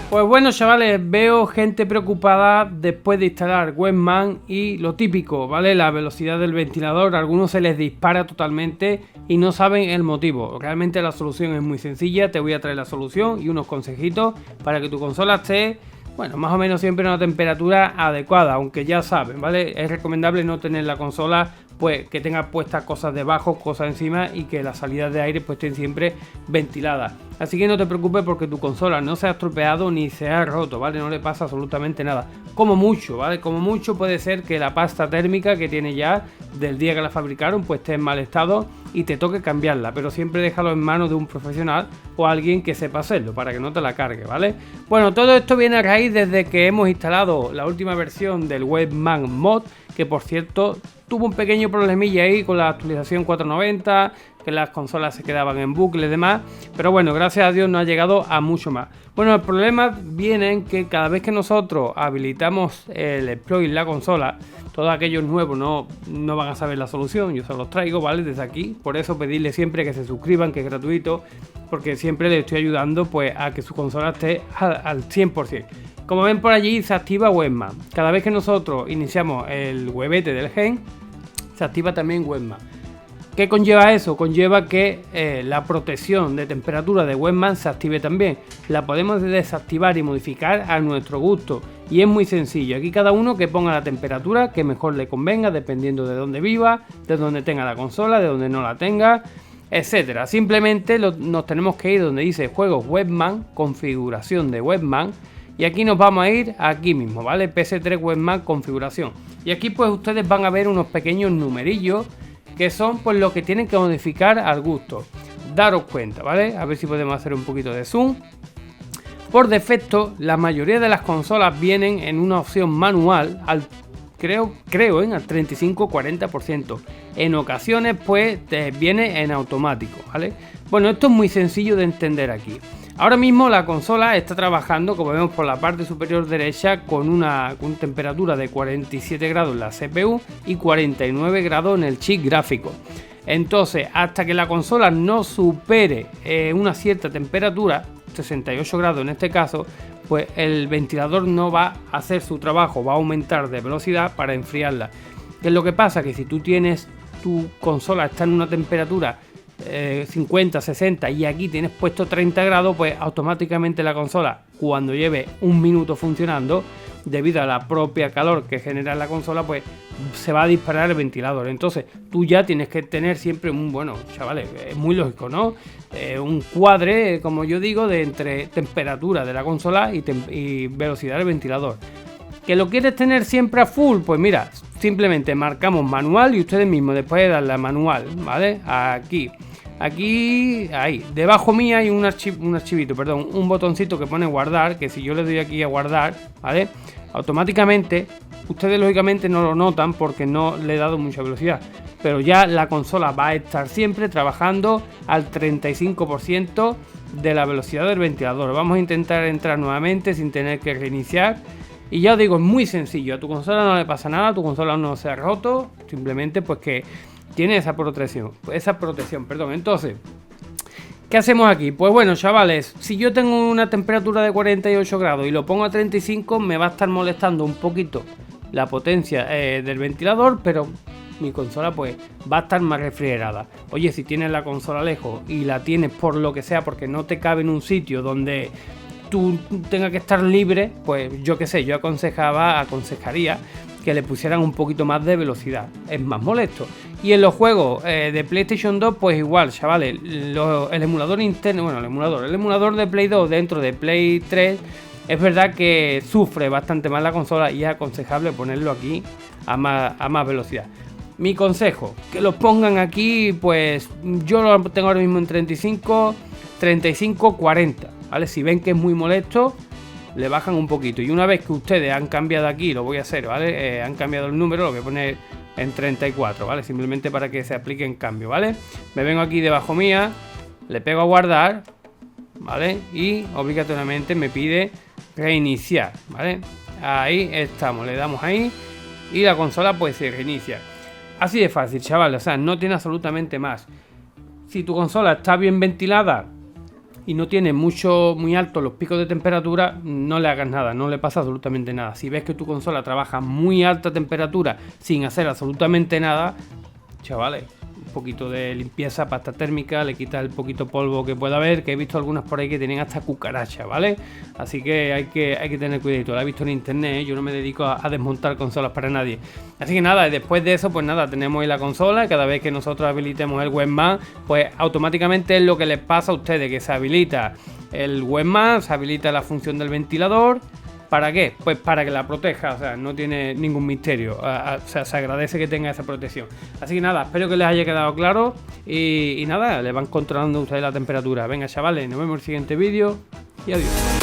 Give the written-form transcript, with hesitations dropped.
Pues bueno, chavales, veo gente preocupada después de instalar Webman y lo típico, ¿vale? La velocidad del ventilador, a algunos se les dispara totalmente y no saben el motivo. Realmente la solución es muy sencilla, te voy a traer la solución y unos consejitos para que tu consola esté, bueno, más o menos siempre a una temperatura adecuada, aunque ya saben, ¿vale? Es recomendable no tener la consola pues que tenga puestas cosas debajo, cosas encima y que las salidas de aire pues estén siempre ventiladas. Así que no te preocupes porque tu consola no se ha estropeado ni se ha roto, ¿vale? No le pasa absolutamente nada. Como mucho, ¿vale? Como mucho puede ser que la pasta térmica que tiene ya del día que la fabricaron pues esté en mal estado y te toque cambiarla, pero siempre déjalo en manos de un profesional o alguien que sepa hacerlo para que no te la cargue, ¿vale? Bueno, todo esto viene a raíz desde que hemos instalado la última versión del Webman Mod, que por cierto tuvo un pequeño problemilla ahí con la actualización 490, que las consolas se quedaban en bucle y demás, pero bueno, gracias a Dios no ha llegado a mucho más. Bueno, el problema viene en que cada vez que nosotros habilitamos el exploit en la consola, todos aquellos nuevos no van a saber la solución, yo se los traigo, ¿vale? Desde aquí, por eso pedirle siempre que se suscriban, que es gratuito, porque siempre les estoy ayudando pues a que su consola esté al 100%. Como ven por allí se activa Webman. Cada vez que nosotros iniciamos el webete del gen, se activa también Webman. ¿Qué conlleva eso? Conlleva que la protección de temperatura de Webman se active también. La podemos desactivar y modificar a nuestro gusto. Y es muy sencillo. Aquí cada uno que ponga la temperatura que mejor le convenga, dependiendo de dónde viva, de dónde tenga la consola, de dónde no la tenga, etcétera. Simplemente nos tenemos que ir donde dice juegos Webman, configuración de Webman. Y aquí nos vamos a ir aquí mismo, ¿vale? PS3 Webman configuración. Y aquí pues ustedes van a ver unos pequeños numerillos que son pues lo que tienen que modificar al gusto. Daros cuenta, ¿vale? A ver si podemos hacer un poquito de zoom. Por defecto, la mayoría de las consolas vienen en una opción manual al creo al 35-40%. En ocasiones pues viene en automático, ¿vale? Bueno, esto es muy sencillo de entender aquí. Ahora mismo la consola está trabajando, como vemos por la parte superior derecha, con una temperatura de 47 grados en la CPU y 49 grados en el chip gráfico. Entonces, hasta que la consola no supere una cierta temperatura, 68 grados en este caso, pues el ventilador no va a hacer su trabajo, va a aumentar de velocidad para enfriarla. ¿Qué es lo que pasa? Que si tú tienes tu consola está en una temperatura 50, 60 y aquí tienes puesto 30 grados, pues automáticamente la consola, cuando lleve un minuto funcionando, debido a la propia calor que genera la consola, pues se va a disparar el ventilador. Entonces tú ya tienes que tener siempre un, bueno, chavales, es muy lógico, ¿no? Un cuadre, como yo digo, de entre temperatura de la consola y velocidad del ventilador. ¿Que lo quieres tener siempre a full? Pues mira, simplemente marcamos manual y ustedes mismos después de darle a manual, ¿vale? Aquí, ahí, debajo mía hay un archivito, perdón, un botoncito que pone guardar, que si yo le doy aquí a guardar, ¿vale? Automáticamente, ustedes lógicamente no lo notan porque no le he dado mucha velocidad, pero ya la consola va a estar siempre trabajando al 35% de la velocidad del ventilador. Vamos a intentar entrar nuevamente sin tener que reiniciar. Y ya os digo, es muy sencillo, a tu consola no le pasa nada, tu consola no se ha roto, simplemente pues que tiene esa protección, perdón. Entonces, ¿qué hacemos aquí? Pues bueno, chavales, si yo tengo una temperatura de 48 grados y lo pongo a 35, me va a estar molestando un poquito la potencia del ventilador, pero mi consola pues va a estar más refrigerada. Oye, si tienes la consola lejos y la tienes por lo que sea, porque no te cabe en un sitio donde tú tengas que estar libre, pues yo qué sé, yo aconsejaría que le pusieran un poquito más de velocidad, es más molesto. Y en los juegos de PlayStation 2 pues igual, chavales, el emulador interno, bueno, el emulador de Play 2 dentro de Play 3 es verdad que sufre bastante más la consola y es aconsejable ponerlo aquí a más velocidad. Mi consejo, que los pongan aquí, pues yo lo tengo ahora mismo en 35, 40, ¿vale? Si ven que es muy molesto, le bajan un poquito. Y una vez que ustedes han cambiado aquí, lo voy a hacer, ¿vale? Han cambiado el número, lo voy a poner en 34, ¿vale? Simplemente para que se aplique en cambio, ¿vale? Me vengo aquí debajo mía, le pego a guardar, ¿vale? Y obligatoriamente me pide reiniciar, ¿vale? Ahí estamos, le damos ahí y la consola pues se reinicia. Así de fácil, chavales, o sea, no tiene absolutamente más. Si tu consola está bien ventilada, y no tiene muy altos los picos de temperatura, no le hagas nada, no le pasa absolutamente nada. Si ves que tu consola trabaja muy alta temperatura sin hacer absolutamente nada, chavales, un poquito de limpieza, pasta térmica, le quitas el poquito polvo que pueda haber, que he visto algunas por ahí que tienen hasta cucaracha, ¿vale? Así que hay que tener cuidado. Lo he visto en internet, ¿eh? Yo no me dedico a desmontar consolas para nadie. Así que nada, después de eso, pues nada, tenemos ahí la consola. Cada vez que nosotros habilitemos el webman, pues automáticamente es lo que les pasa a ustedes, que se habilita el webman, se habilita la función del ventilador. ¿Para qué? Pues para que la proteja, o sea, no tiene ningún misterio, o sea, se agradece que tenga esa protección. Así que nada, espero que les haya quedado claro y nada, le van controlando ustedes la temperatura. Venga, chavales, nos vemos en el siguiente vídeo y adiós.